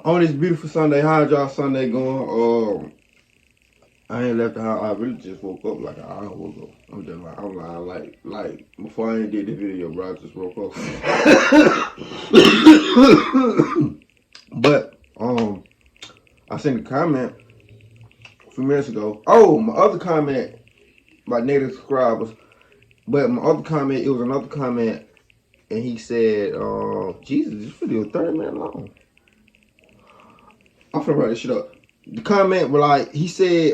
On this beautiful Sunday, how y'all Sunday going? I ain't left the house. I really just woke up like an hour ago. I'm just like, I'm lying. Like before I ain't did the video, bro, I just woke up. But I sent a comment a few minutes ago. Oh, my other comment by native subscribers. But my other comment, it was another comment, and he said, Jesus, this video is 30 minutes long. I'm finna write this shit up. The comment was like, he said, I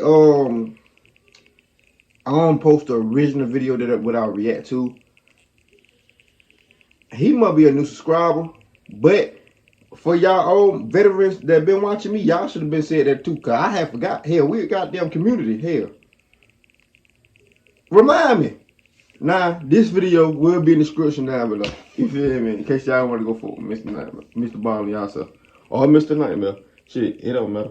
don't post the original video that I react to. He must be a new subscriber, but for y'all old veterans that been watching me, y'all should have been said that too, cause I had forgot. Hell, we a goddamn community. Hell, remind me. Nah, this video will be in the description down below. You feel me? In case y'all want to go for Mr. Nightmare, Mr. Ballen, y'all self, or Mr. Nightmare. Shit, it don't matter.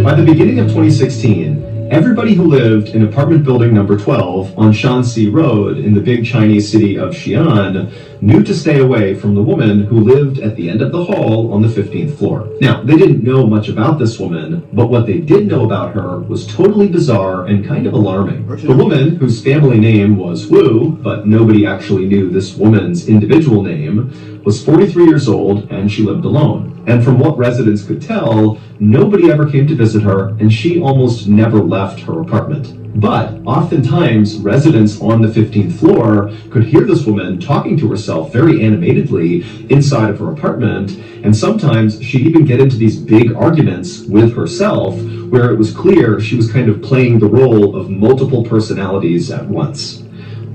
By the beginning of 2016, everybody who lived in apartment building number 12 on Shanxi Road in the big Chinese city of Xi'an knew to stay away from the woman who lived at the end of the hall on the 15th floor. Now, they didn't know much about this woman, but what they did know about her was totally bizarre and kind of alarming. The woman, whose family name was Wu, but nobody actually knew this woman's individual name, was 43 years old and she lived alone. And from what residents could tell, nobody ever came to visit her, and she almost never left her apartment. But oftentimes, residents on the 15th floor could hear this woman talking to herself very animatedly inside of her apartment, and sometimes she'd even get into these big arguments with herself, where it was clear she was kind of playing the role of multiple personalities at once.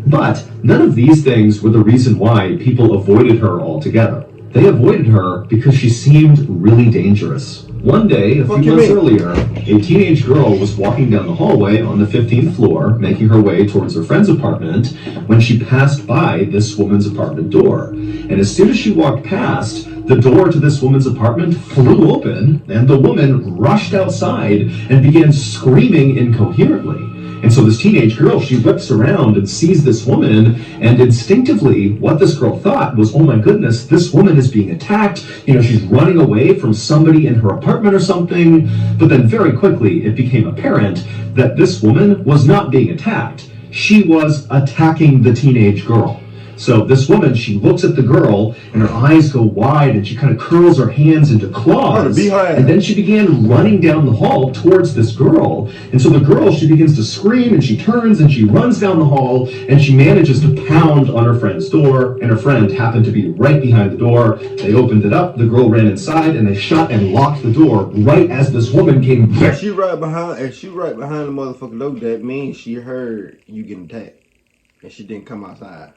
But none of these things were the reason why people avoided her altogether. They avoided her because she seemed really dangerous. One day, a few months earlier, a teenage girl was walking down the hallway on the 15th floor, making her way towards her friend's apartment, when she passed by this woman's apartment door. And as soon as she walked past, the door to this woman's apartment flew open, and the woman rushed outside and began screaming incoherently. And so this teenage girl, she whips around and sees this woman, and instinctively, what this girl thought was, oh my goodness, this woman is being attacked. You know, she's running away from somebody in her apartment or something. But then very quickly, it became apparent that this woman was not being attacked. She was attacking the teenage girl. So this woman, she looks at the girl, and her eyes go wide, and she kind of curls her hands into claws. And then she began running down the hall towards this girl. And so the girl, she begins to scream, and she turns, and she runs down the hall, and she manages to pound on her friend's door, and her friend happened to be right behind the door. They opened it up, the girl ran inside, and they shut and locked the door right as this woman came back. She right behind the motherfucking door. That means she heard you getting attacked, and she didn't come outside.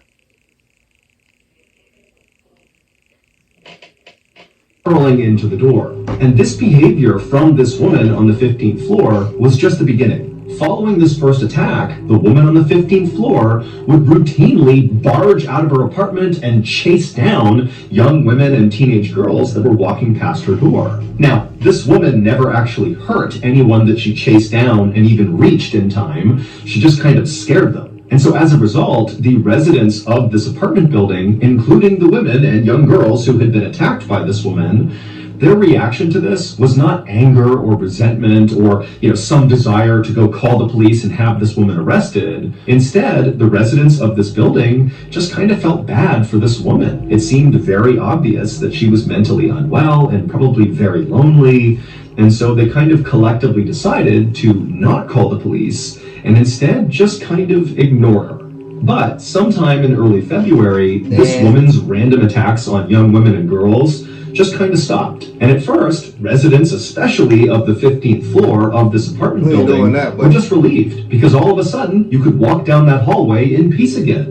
Hurling into the door. And this behavior from this woman on the 15th floor was just the beginning. Following this first attack, the woman on the 15th floor would routinely barge out of her apartment and chase down young women and teenage girls that were walking past her door. Now, this woman never actually hurt anyone that she chased down and even reached in time. She just kind of scared them. And so as a result, the residents of this apartment building, including the women and young girls who had been attacked by this woman, their reaction to this was not anger or resentment or, some desire to go call the police and have this woman arrested. Instead, the residents of this building just kind of felt bad for this woman. It seemed very obvious that she was mentally unwell and probably very lonely. And so they kind of collectively decided to not call the police and instead just kind of ignore her. But sometime in early February, this woman's random attacks on young women and girls just kind of stopped. And at first, residents, especially of the 15th floor of this apartment building, were just relieved because all of a sudden you could walk down that hallway in peace again.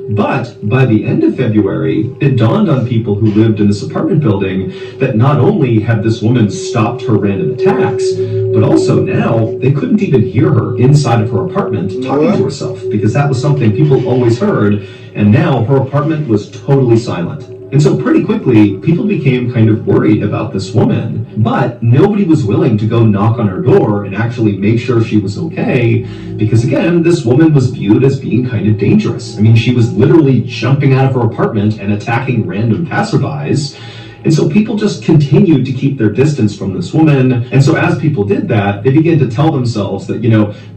But by the end of February, it dawned on people who lived in this apartment building that not only had this woman stopped her random attacks, but also now they couldn't even hear her inside of her apartment talking to herself, because that was something people always heard, and now her apartment was totally silent. And so pretty quickly, people became kind of worried about this woman, but nobody was willing to go knock on her door and actually make sure she was okay, because again, this woman was viewed as being kind of dangerous. I mean, she was literally jumping out of her apartment and attacking random passerbys. And so people just continued to keep their distance from this woman. And so as people did that, they began to tell themselves that,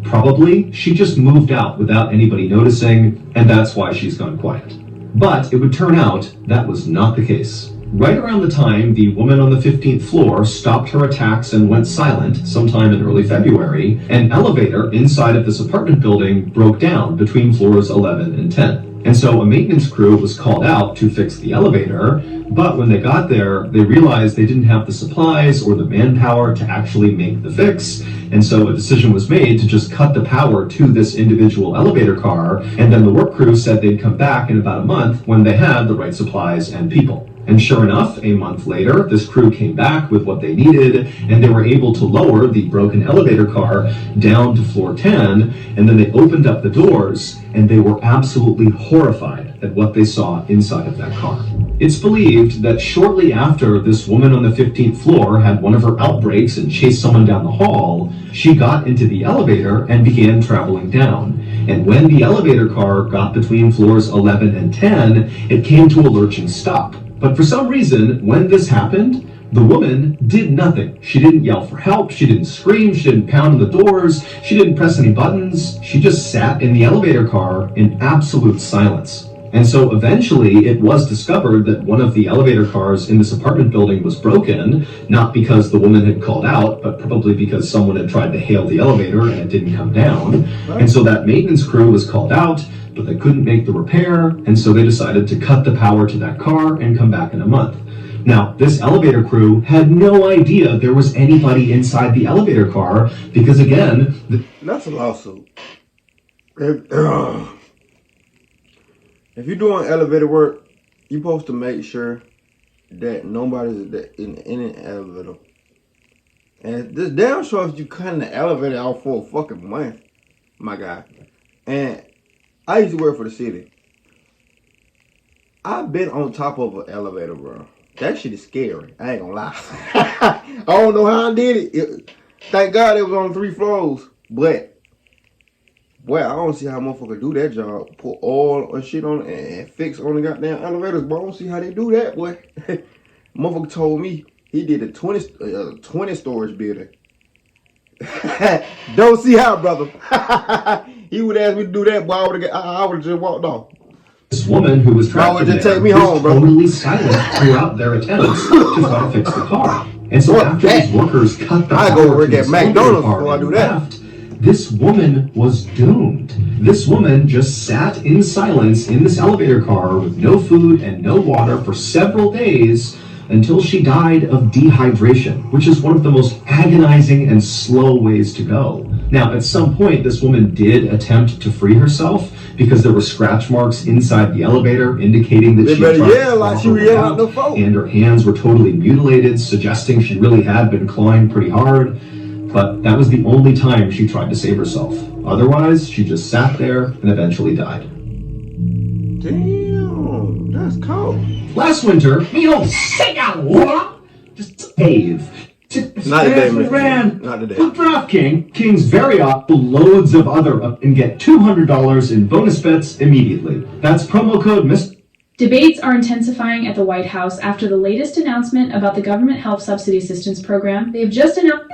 probably she just moved out without anybody noticing, and that's why she's gone quiet. But it would turn out that was not the case. Right around the time the woman on the 15th floor stopped her attacks and went silent, sometime in early February, an elevator inside of this apartment building broke down between floors 11 and 10. And so a maintenance crew was called out to fix the elevator, but when they got there, they realized they didn't have the supplies or the manpower to actually make the fix. And so a decision was made to just cut the power to this individual elevator car, and then the work crew said they'd come back in about a month when they had the right supplies and people. And sure enough, a month later, this crew came back with what they needed, and they were able to lower the broken elevator car down to floor 10, and then they opened up the doors, and they were absolutely horrified at what they saw inside of that car. It's believed that shortly after this woman on the 15th floor had one of her outbreaks and chased someone down the hall, she got into the elevator and began traveling down. And when the elevator car got between floors 11 and 10, it came to a lurching stop. But for some reason, when this happened, the woman did nothing. She didn't yell for help, she didn't scream, she didn't pound on the doors, she didn't press any buttons. She just sat in the elevator car in absolute silence. And so eventually it was discovered that one of the elevator cars in this apartment building was broken, not because the woman had called out, but probably because someone had tried to hail the elevator and it didn't come down. And so that maintenance crew was called out, but they couldn't make the repair, and so they decided to cut the power to that car and come back in a month. Now, this elevator crew had no idea there was anybody inside the elevator car because, again... That's a lawsuit. If you're doing elevator work, you're supposed to make sure that nobody's in any elevator. And this damn sure if you cutting the elevator out for a fucking month, my guy. And I used to work for the city. I've been on top of an elevator, bro. That shit is scary. I ain't gonna lie. I don't know how I did it. Thank God it was on 3 floors. But, boy, I don't see how motherfuckers do that job. Put oil and shit on it and fix on the goddamn elevators. But I don't see how they do that, boy. Motherfucker told me he did a 20 storage building. Don't see how, brother. He would ask me to do that, but I would have just walked off. This woman who was trapped in there take me home, was totally silent throughout their attempts to try to fix the car. And so after these workers cut the power go work to at this McDonald's car before I and do that. left, this woman was doomed. This woman just sat in silence in this elevator car with no food and no water for several days until she died of dehydration, which is one of the most agonizing and slow ways to go. Now, at some point, this woman did attempt to free herself because there were scratch marks inside the elevator indicating that she tried to like she was yelling out the phone. And her hands were totally mutilated, suggesting she really had been clawing pretty hard. But that was the only time she tried to save herself. Otherwise, she just sat there and eventually died. Damn, that's cold. Last winter, just Dave. Not today, man. Not today. With DraftKings, Kings very off loads of other and get $200 in bonus bets immediately. That's promo code MISS. Debates are intensifying at the White House after the latest announcement about the government health subsidy assistance program. They have just announced.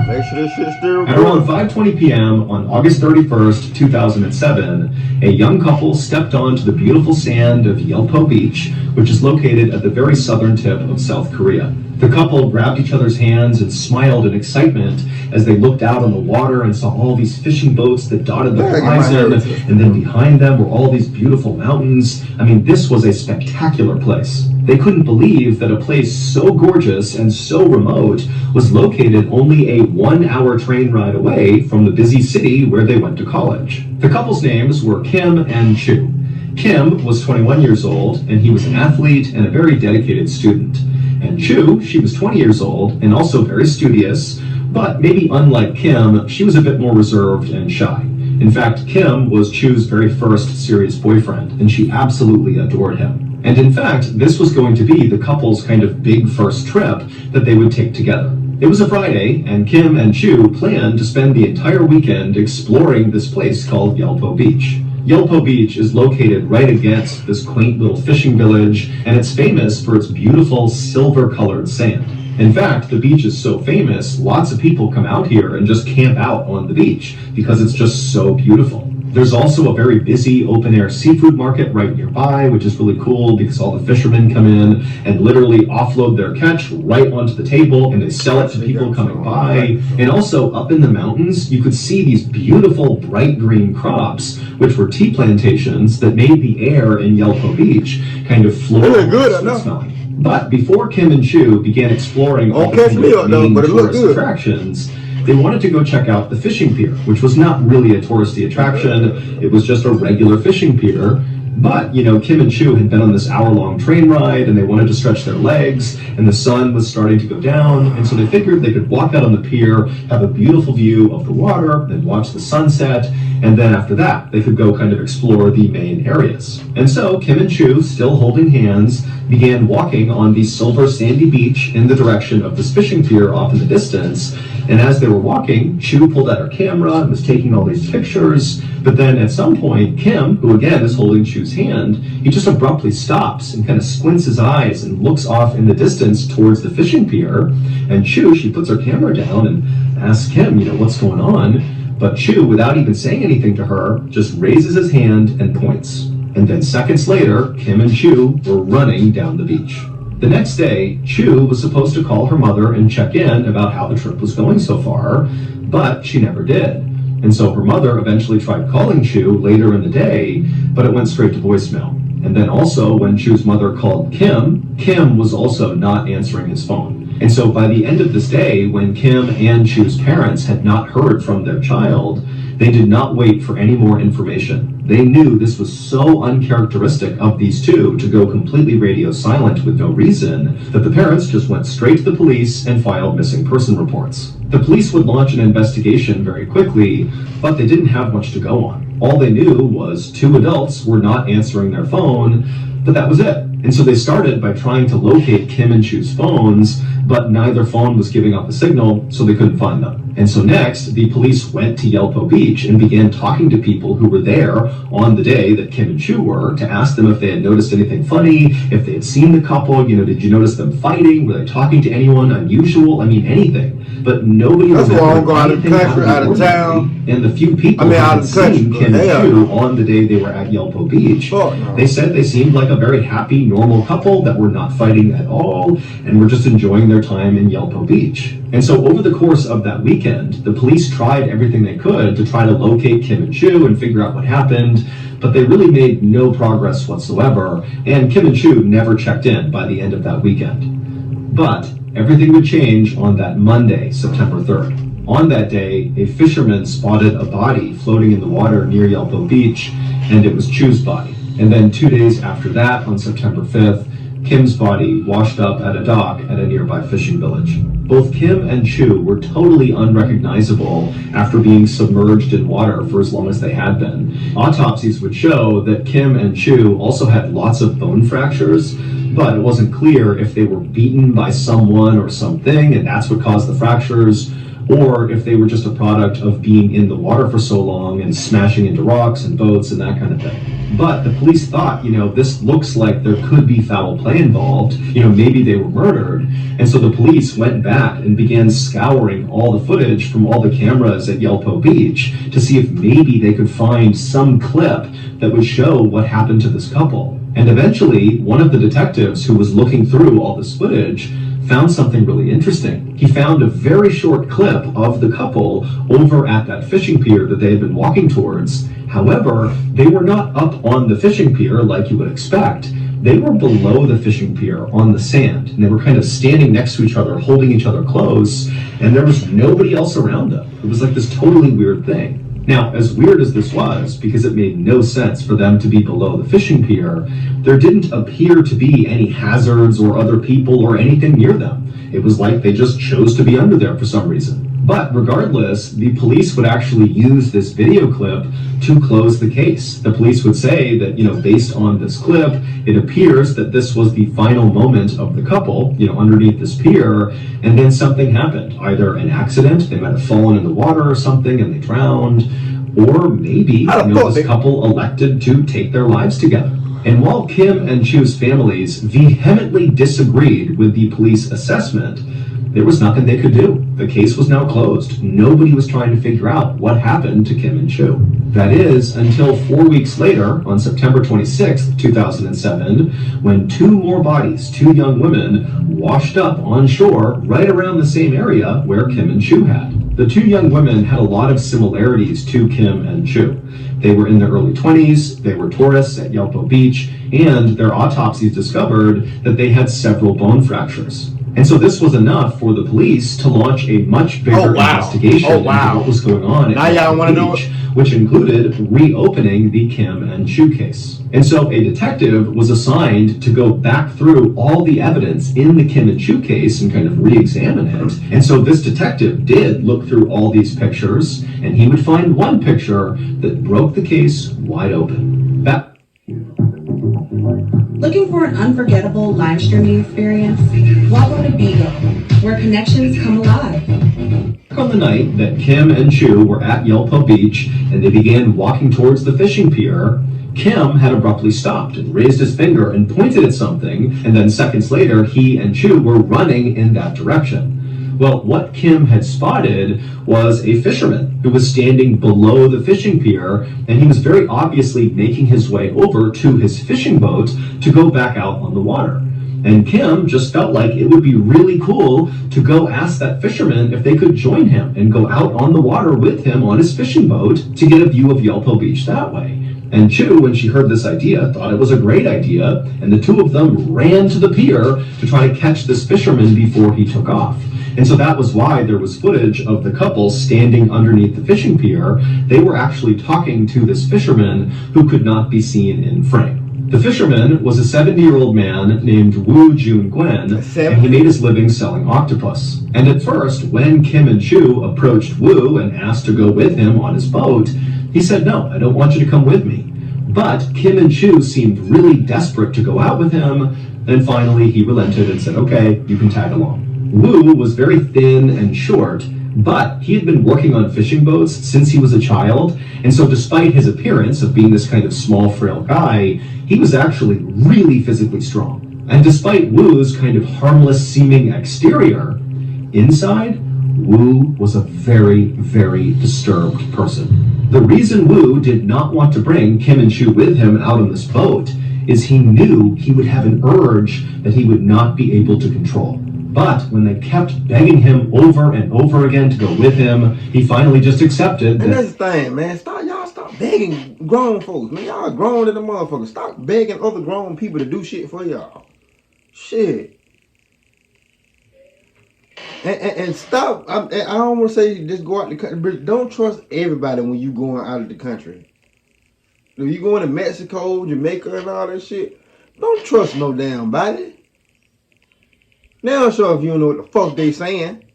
Make sure this shit's still At around 5:20 p.m. on August 31st, 2007, a young couple stepped onto the beautiful sand of Yelpo Beach, which is located at the very southern tip of South Korea. The couple grabbed each other's hands and smiled in excitement as they looked out on the water and saw all these fishing boats that dotted the horizon, and then behind them were all these beautiful mountains. I mean, this was a spectacular place. They couldn't believe that a place so gorgeous and so remote was located only a 1-hour train ride away from the busy city where they went to college. The couple's names were Kim and Chu. Kim was 21 years old, and he was an athlete and a very dedicated student. And Chu, she was 20 years old and also very studious, but maybe unlike Kim, she was a bit more reserved and shy. In fact, Kim was Chu's very first serious boyfriend, and she absolutely adored him. And in fact, this was going to be the couple's kind of big first trip that they would take together. It was a Friday, and Kim and Chu planned to spend the entire weekend exploring this place called Yelpo Beach. Yelpo Beach is located right against this quaint little fishing village, and it's famous for its beautiful silver-colored sand. In fact, the beach is so famous, lots of people come out here and just camp out on the beach because it's just so beautiful. There's also a very busy open-air seafood market right nearby, which is really cool because all the fishermen come in and literally offload their catch right onto the table, and they sell it to people coming by. And also up in the mountains, you could see these beautiful bright green crops, which were tea plantations that made the air in Yelpo Beach kind of floral. But before Kim and Chu began exploring all the main tourist attractions, they wanted to go check out the fishing pier, which was not really a touristy attraction. It was just a regular fishing pier. But, Kim and Chu had been on this hour-long train ride, and they wanted to stretch their legs, and the sun was starting to go down, and so they figured they could walk out on the pier, have a beautiful view of the water, then watch the sunset, and then after that, they could go kind of explore the main areas. And so Kim and Chu, still holding hands, began walking on the silver sandy beach in the direction of this fishing pier off in the distance. And as they were walking, Chu pulled out her camera and was taking all these pictures. But then at some point, Kim, who again is holding Chu's hand, he just abruptly stops and kind of squints his eyes and looks off in the distance towards the fishing pier. And Chu, she puts her camera down and asks Kim, what's going on? But Chu, without even saying anything to her, just raises his hand and points. And then seconds later, Kim and Chu were running down the beach. The next day, Chu was supposed to call her mother and check in about how the trip was going so far, but she never did. And so her mother eventually tried calling Chu later in the day, but it went straight to voicemail. And then also, when Chu's mother called Kim, Kim was also not answering his phone. And so by the end of this day, when Kim and Chu's parents had not heard from their child, they did not wait for any more information. They knew this was so uncharacteristic of these two to go completely radio silent with no reason that the parents just went straight to the police and filed missing person reports. The police would launch an investigation very quickly, but they didn't have much to go on. All they knew was two adults were not answering their phone, but that was it. And so they started by trying to locate Kim and Chu's phones, but neither phone was giving up a signal, so they couldn't find them. And so next, the police went to Yelpo Beach and began talking to people who were there on the day that Kim and Chu were to ask them if they had noticed anything funny, if they had seen the couple, did you notice them fighting? Were they talking to anyone unusual? anything. But nobody That's why I don't go out of the anything country, out of town. And the few people who out had of the country, seen Kim and Chu on the day they were at Yelpo Beach, they said they seemed like a very happy, normal couple that were not fighting at all and were just enjoying their time in Yelpo Beach. And so over the course of that weekend, the police tried everything they could to try to locate Kim and Chu and figure out what happened, but they really made no progress whatsoever, and Kim and Chu never checked in by the end of that weekend. But everything would change on that Monday, September 3rd. On that day, a fisherman spotted a body floating in the water near Yelpo Beach, and it was Chu's body. And then 2 days after that, on September 5th, Kim's body washed up at a dock at a nearby fishing village. Both Kim and Chu were totally unrecognizable after being submerged in water for as long as they had been. Autopsies would show that Kim and Chu also had lots of bone fractures, but it wasn't clear if they were beaten by someone or something, and that's what caused the fractures, or if they were just a product of being in the water for so long and smashing into rocks and boats and that kind of thing. But the police thought, this looks like there could be foul play involved, maybe they were murdered. And so the police went back and began scouring all the footage from all the cameras at Yelpo Beach to see if maybe they could find some clip that would show what happened to this couple. And eventually, one of the detectives who was looking through all this footage found something really interesting. He found a very short clip of the couple over at that fishing pier that they had been walking towards. However, they were not up on the fishing pier like you would expect. They were below the fishing pier on the sand, and they were kind of standing next to each other, holding each other close, and there was nobody else around them. It was like this totally weird thing. Now, as weird as this was, because it made no sense for them to be below the fishing pier, there didn't appear to be any hazards or other people or anything near them. It was like they just chose to be under there for some reason. But regardless, the police would actually use this video clip to close the case. The police would say that, based on this clip, it appears that this was the final moment of the couple, underneath this pier, and then something happened. Either an accident, they might have fallen in the water or something and they drowned, or maybe, this couple elected to take their lives together. And while Kim and Chu's families vehemently disagreed with the police assessment, there was nothing they could do. The case was now closed. Nobody was trying to figure out what happened to Kim and Chu. That is, until 4 weeks later, on September 26th, 2007, when two more bodies, two young women, washed up on shore right around the same area where Kim and Chu had. The two young women had a lot of similarities to Kim and Chu. They were in their early 20s, they were tourists at Yelpo Beach, and their autopsies discovered that they had several bone fractures. And so this was enough for the police to launch a much bigger investigation into what was going on at Yelpo Beach, which included reopening the Kim and Chu case. And so a detective was assigned to go back through all the evidence in the Kim and Chu case and kind of re-examine it. And so this detective did look through all these pictures, and he would find one picture that broke the case wide open. Looking for an unforgettable live streaming experience? Log on to BALLEN, where connections come alive. On the night that Kim and Chu were at Yelpo Beach and they began walking towards the fishing pier, Kim had abruptly stopped and raised his finger and pointed at something, and then seconds later he and Chu were running in that direction. Well, what Kim had spotted was a fisherman who was standing below the fishing pier, and he was very obviously making his way over to his fishing boat to go back out on the water. And Kim just felt like it would be really cool to go ask that fisherman if they could join him and go out on the water with him on his fishing boat to get a view of Yelpo Beach that way. And Chu, when she heard this idea, thought it was a great idea, and the two of them ran to the pier to try to catch this fisherman before he took off. And so that was why there was footage of the couple standing underneath the fishing pier. They were actually talking to this fisherman who could not be seen in frame. The fisherman was a 70-year-old man named Wu Jun Gwen, and he made his living selling octopus. And at first, when Kim and Chu approached Wu and asked to go with him on his boat, he said, "No, I don't want you to come with me." But Kim and Chu seemed really desperate to go out with him, and finally he relented and said, "Okay, you can tag along." Wu was very thin and short, but he had been working on fishing boats since he was a child, and so despite his appearance of being this kind of small, frail guy, he was actually really physically strong. And despite Wu's kind of harmless-seeming exterior, inside, Wu was a very, very disturbed person. The reason Wu did not want to bring Kim and Chu with him out on this boat is he knew he would have an urge that he would not be able to control. But when they kept begging him over and over again to go with him, he finally just accepted that. And that's the thing, man. Stop begging grown folks, man. Y'all grown to the motherfucker. Stop begging other grown people to do shit for y'all. Shit. And stop. I don't want to say just go out the country, but don't trust everybody when you going out of the country. If you going to Mexico, Jamaica, and all that shit, don't trust no damn body. Now sure if you don't know what the fuck they saying.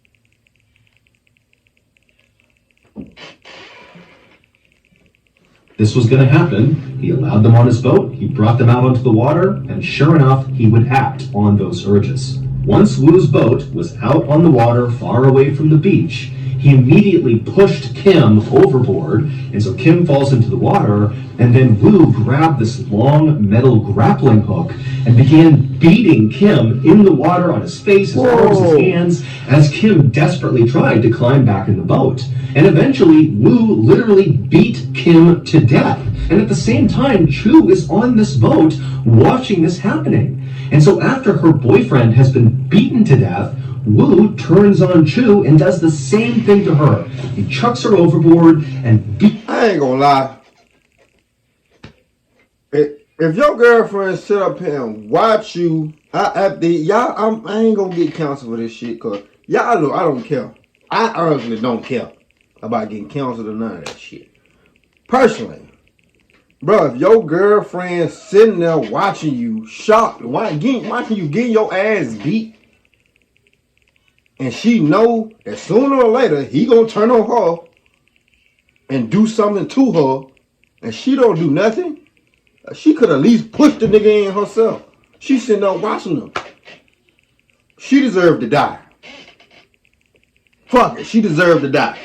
This was going to happen. He allowed them on his boat, he brought them out onto the water, and sure enough, he would act on those urges. Once Wu's boat was out on the water far away from the beach, he immediately pushed Kim overboard, and so Kim falls into the water, and then Wu grabbed this long metal grappling hook and began beating Kim in the water on his face, his arms, his hands, as Kim desperately tried to climb back in the boat. And eventually, Wu literally beat Kim to death. And at the same time, Chu is on this boat watching this happening. And so after her boyfriend has been beaten to death, Wu turns on Chu and does the same thing to her. He chucks her overboard and beats. I ain't gonna lie. If your girlfriend sit up here and watch you, I ain't gonna get counseled for this shit, cause y'all know I don't care. I honestly don't care about getting counseled or none of that shit. Personally, bro, if your girlfriend sitting there watching you, shocked, watching you getting your ass beat, and she know that sooner or later he gonna turn on her and do something to her, and she don't do nothing, she could at least push the nigga in herself. She sitting there watching him. She deserved to die. Fuck it, she deserved to die.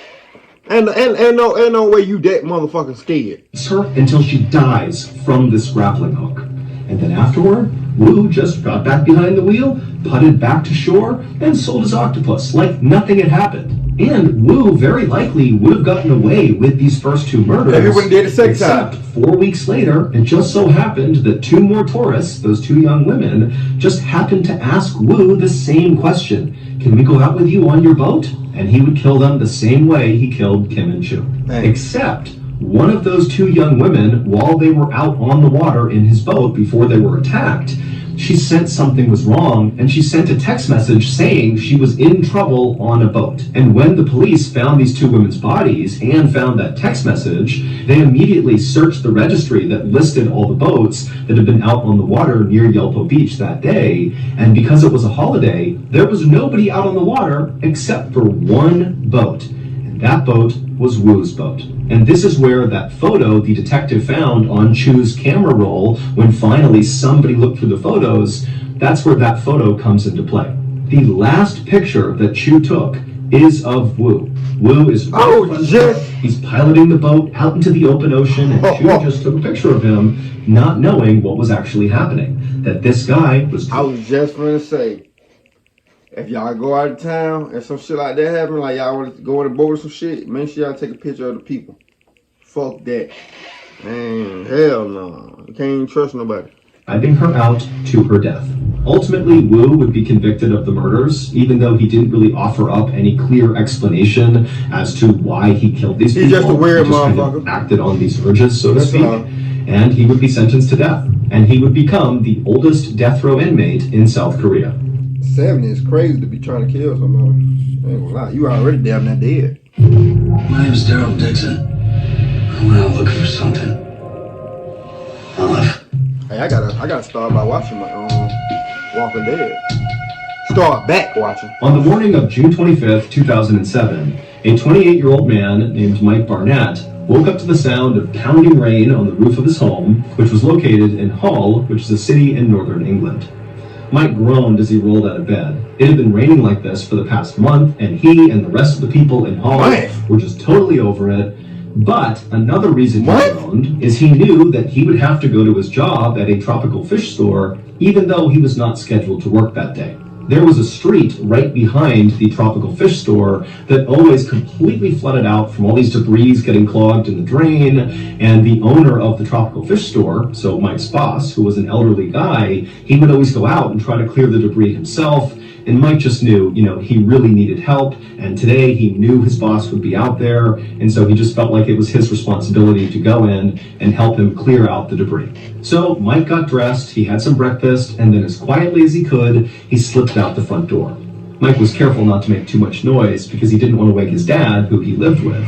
And no way you that motherfucking scared. Her until she dies from this grappling hook. And then afterward, Wu just got back behind the wheel, putted back to shore, and sold his octopus like nothing had happened. And Wu very likely would have gotten away with these first two murders. If he wouldn't did it second except time. 4 weeks later, it just so happened that two more tourists, those two young women, just happened to ask Wu the same question. Can we go out with you on your boat? And he would kill them the same way he killed Kim and Chu. Except one of those two young women, while they were out on the water in his boat before they were attacked, she sensed something was wrong, and she sent a text message saying she was in trouble on a boat. And when the police found these two women's bodies and found that text message, they immediately searched the registry that listed all the boats that had been out on the water near Yelpo Beach that day. And because it was a holiday, there was nobody out on the water except for one boat. And that boat was Wu's boat. And this is where that photo the detective found on Chu's camera roll, when finally somebody looked through the photos, that's where that photo comes into play. The last picture that Chu took is of Wu. Wu is he's piloting the boat out into the open ocean, and Chu just took a picture of him, not knowing what was actually happening. That this guy was... I was just gonna say, if y'all go out of town and some shit like that happen, like y'all want to go on a boat or some shit, make sure y'all take a picture of the people. Fuck that. Man, hell no. You can't even trust nobody. Driving her out to her death. Ultimately, Wu would be convicted of the murders, even though he didn't really offer up any clear explanation as to why he killed these people. He's just a weird motherfucker. Kind of acted on these urges, so to speak. And he would be sentenced to death. And he would become the oldest death row inmate in South Korea. 70 is crazy to be trying to kill somebody. I ain't gonna lie, you already damn near dead. My name is Daryl Dixon. I went out looking for something. I left. Hey, I gotta start by watching my Walking Dead. Start back watching. On the morning of June 25th, 2007, a 28-year-old man named Mike Barnett woke up to the sound of pounding rain on the roof of his home, which was located in Hull, which is a city in northern England. Mike groaned as he rolled out of bed. It had been raining like this for the past month, and he and the rest of the people in Hull were just totally over it. But another reason he groaned is he knew that he would have to go to his job at a tropical fish store, even though he was not scheduled to work that day. There was a street right behind the tropical fish store that always completely flooded out from all these debris getting clogged in the drain, and the owner of the tropical fish store, so Mike's boss, who was an elderly guy, he would always go out and try to clear the debris himself. And Mike just knew, he really needed help, and today he knew his boss would be out there, and so he just felt like it was his responsibility to go in and help him clear out the debris. So Mike got dressed, he had some breakfast, and then as quietly as he could, he slipped out the front door. Mike was careful not to make too much noise because he didn't want to wake his dad, who he lived with.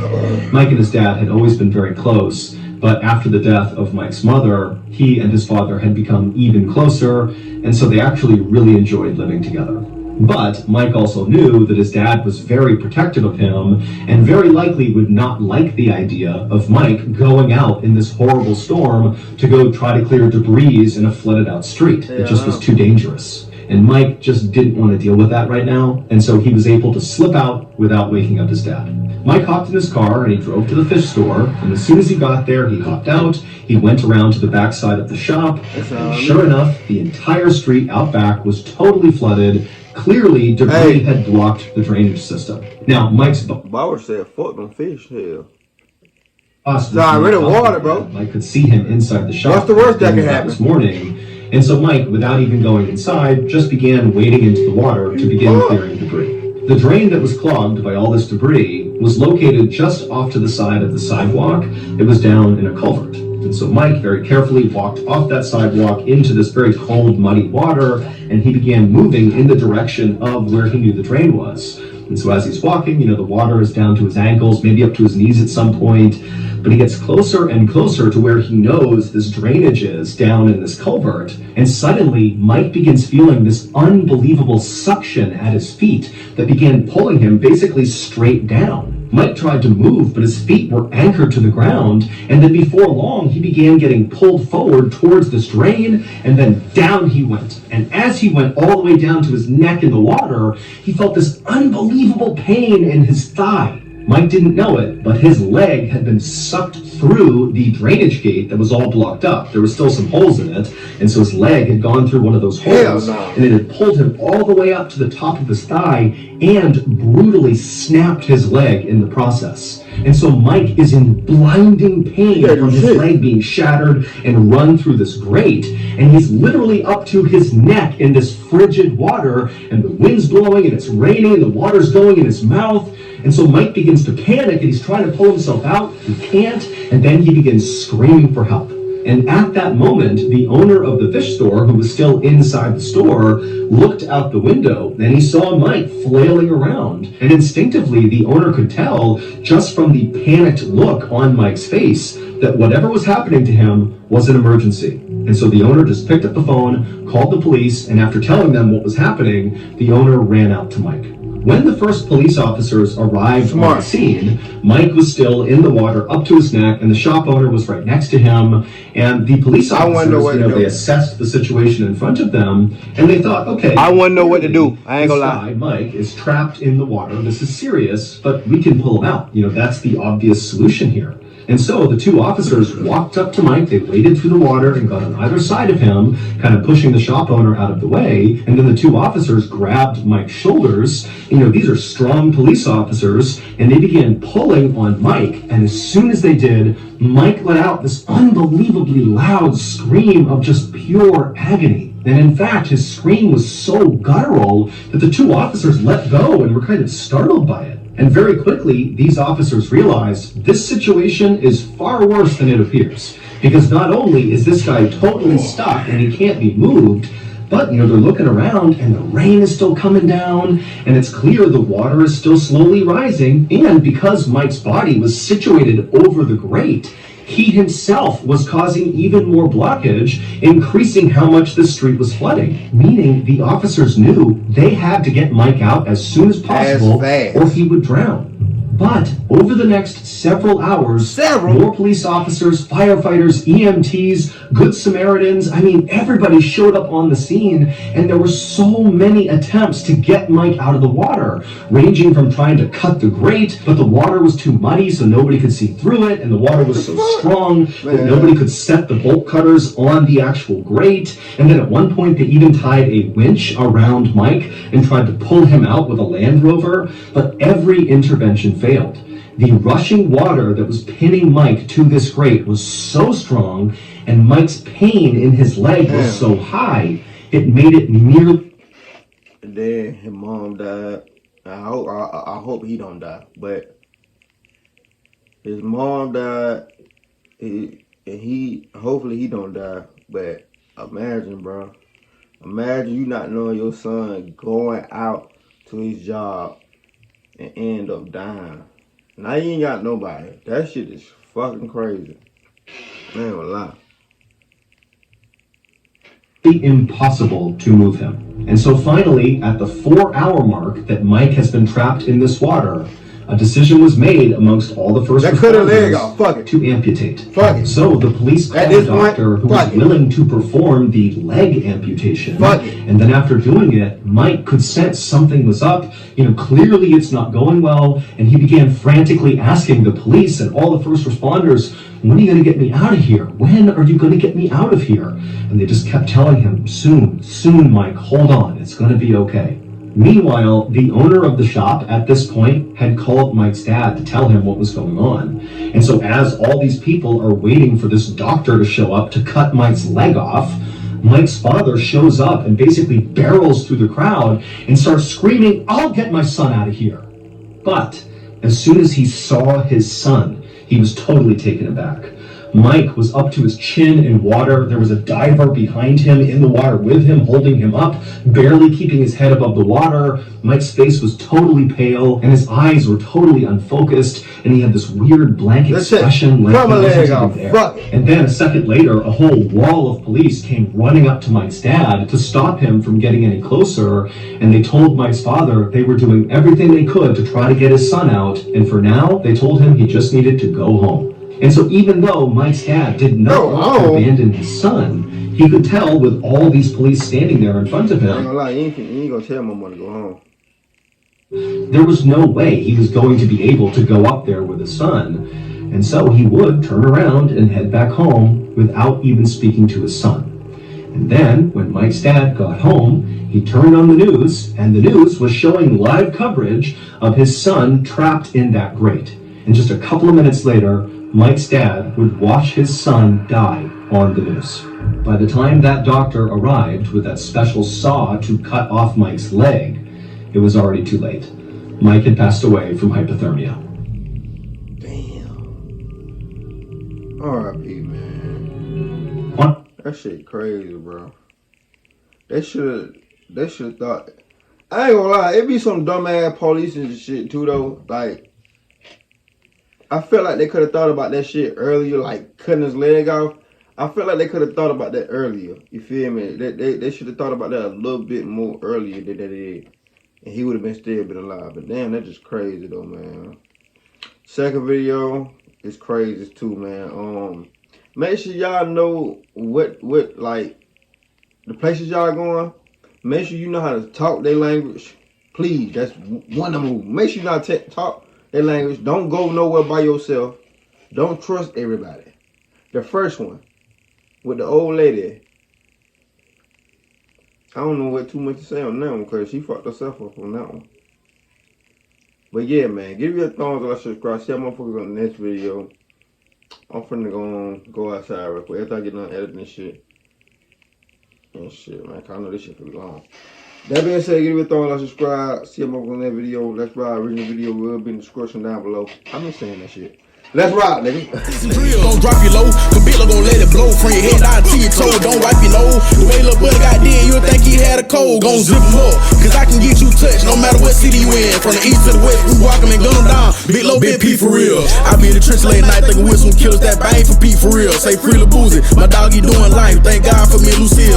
Mike and his dad had always been very close, but after the death of Mike's mother, he and his father had become even closer, and so they actually really enjoyed living together. But Mike also knew that his dad was very protective of him and very likely would not like the idea of Mike going out in this horrible storm to go try to clear debris in a flooded out street. It just was too dangerous. And Mike just didn't want to deal with that right now, and so he was able to slip out without waking up his dad. Mike hopped in his car and he drove to the fish store, and as soon as he got there, he hopped out, he went around to the back side of the shop, and sure enough, the entire street out back was totally flooded. Clearly, debris had blocked the drainage system. Now, Mike's Bauer said, fuck them fish, hell. boss Nah, rid of water, bro. Mike could see him inside the shop. What's the worst that could happen? This morning. And so Mike, without even going inside, just began wading into the water to begin clearing debris. The drain that was clogged by all this debris was located just off to the side of the sidewalk. It was down in a culvert. And so Mike very carefully walked off that sidewalk into this very cold, muddy water, and he began moving in the direction of where he knew the drain was. And so as he's walking, the water is down to his ankles, maybe up to his knees at some point, but he gets closer and closer to where he knows this drainage is down in this culvert, and suddenly Mike begins feeling this unbelievable suction at his feet that began pulling him basically straight down. Mike tried to move, but his feet were anchored to the ground, and then before long, he began getting pulled forward towards this drain, and then down he went. And as he went all the way down to his neck in the water, he felt this unbelievable pain in his thigh. Mike didn't know it, but his leg had been sucked through the drainage gate that was all blocked up. There were still some holes in it, and so his leg had gone through one of those holes, and it had pulled him all the way up to the top of his thigh and brutally snapped his leg in the process. And so Mike is in blinding pain from his leg being shattered and run through this grate, and he's literally up to his neck in this frigid water, and the wind's blowing and it's raining and the water's going in his mouth. And so Mike begins to panic, and he's trying to pull himself out. He can't, and then he begins screaming for help. And at that moment, the owner of the fish store, who was still inside the store, looked out the window, and he saw Mike flailing around. And instinctively, the owner could tell, just from the panicked look on Mike's face, that whatever was happening to him was an emergency. And so the owner just picked up the phone, called the police, and after telling them what was happening, the owner ran out to Mike. When the first police officers arrived on the scene, Mike was still in the water up to his neck, and the shop owner was right next to him. And the police officers, they assessed the situation in front of them, and they thought, okay, I want to know what to do. I ain't gonna lie. Mike is trapped in the water. This is serious, but we can pull him out. That's the obvious solution here. And so the two officers walked up to Mike, they waded through the water and got on either side of him, kind of pushing the shop owner out of the way, and then the two officers grabbed Mike's shoulders. These are strong police officers, and they began pulling on Mike, and as soon as they did, Mike let out this unbelievably loud scream of just pure agony. And in fact, his scream was so guttural that the two officers let go and were kind of startled by it. And very quickly, these officers realized this situation is far worse than it appears. Because not only is this guy totally stuck and he can't be moved, but they're looking around and the rain is still coming down, and it's clear the water is still slowly rising. And because Mike's body was situated over the grate, he himself was causing even more blockage, increasing how much the street was flooding. Meaning the officers knew they had to get Mike out as soon as possible or he would drown. But over the next several hours, more police officers, firefighters, EMTs, Good Samaritans, everybody showed up on the scene, and there were so many attempts to get Mike out of the water, ranging from trying to cut the grate, but the water was too muddy so nobody could see through it, and the water was so strong that nobody could set the bolt cutters on the actual grate. And then at one point they even tied a winch around Mike and tried to pull him out with a Land Rover, but every intervention failed. The rushing water that was pinning Mike to this grate was so strong, and Mike's pain in his leg was so high, it made it nearly... Then his mom died. I hope he don't die, but his mom died, hopefully he don't die. But imagine, bro. Imagine you not knowing your son going out to his job and end up dying. Now you ain't got nobody. That shit is fucking crazy. I ain't gonna lie. Impossible to move him. And so finally, at the 4-hour mark that Mike has been trapped in this water, a decision was made amongst all the first responders to amputate. So the police called a doctor who was willing to perform the leg amputation. And then after doing it, Mike could sense something was up. Clearly it's not going well. And he began frantically asking the police and all the first responders, when are you going to get me out of here? When are you going to get me out of here? And they just kept telling him, soon, Mike, hold on, it's going to be okay. Meanwhile, the owner of the shop at this point had called Mike's dad to tell him what was going on. And so as all these people are waiting for this doctor to show up to cut Mike's leg off, Mike's father shows up and basically barrels through the crowd and starts screaming, "I'll get my son out of here." But as soon as he saw his son, he was totally taken aback. Mike was up to his chin in water. There was a diver behind him in the water with him, holding him up, barely keeping his head above the water. Mike's face was totally pale, and his eyes were totally unfocused, and he had this weird blank expression like he wasn't even there. And then a second later, a whole wall of police came running up to Mike's dad to stop him from getting any closer, and they told Mike's father they were doing everything they could to try to get his son out, and for now, they told him he just needed to go home. And so even though Mike's dad did not want to abandon his son, he could tell with all these police standing there in front of him, I ain't gonna lie, you ain't gonna tell my mother to go home. there was no way he was going to be able to go up there with his son. And so he would turn around and head back home without even speaking to his son. And then, when Mike's dad got home, he turned on the news, and the news was showing live coverage of his son trapped in that grate. And just a couple of minutes later, Mike's dad would watch his son die on the news. By the time that doctor arrived with that special saw to cut off Mike's leg, it was already too late. Mike had passed away from hypothermia. Damn. R.I.P. man. What? That shit crazy, bro. They should thought. I ain't gonna lie, it be some dumbass police and shit too though. Like, I feel like they could have thought about that shit earlier, like cutting his leg off. I feel like they could have thought about that earlier. You feel me? They should have thought about that a little bit more earlier than they did. And he would have still been alive. But damn, that's just crazy though, man. Second video is crazy too, man. Make sure y'all know what like the places y'all going. Make sure you know how to talk their language. Please, that's one of them. Make sure you know how to talk their language. Don't go nowhere by yourself. Don't trust everybody. The first one with the old lady. I don't know what too much to say on that one because she fucked herself up on that one. But yeah, man, give me a thumbs up, subscribe, share motherfuckers on the next video. I'm finna go outside real quick after I get done editing this shit. And shit, man, 'cause I know this shit pretty long. That being said, give me a thumbs up, subscribe, see them over on that video. Let's ride. Original video will be in the description down below. I'm just saying that shit. Let's ride, nigga. Don't drop you low, the bitch gon' let it blow from your head down to your toe. Don't wipe your nose. The way little buddy got dead, you'll think he had a cold. Gon' zip him up, cause I can get you touched no matter what city you in. From the east to the west, we walk him and gun him down. Big low, big P for real. I be in the trench late night thinking with some killers that bang for Pete for real. Say free Lil Boozy, my dog he doing life. Thank God for me, Lucille.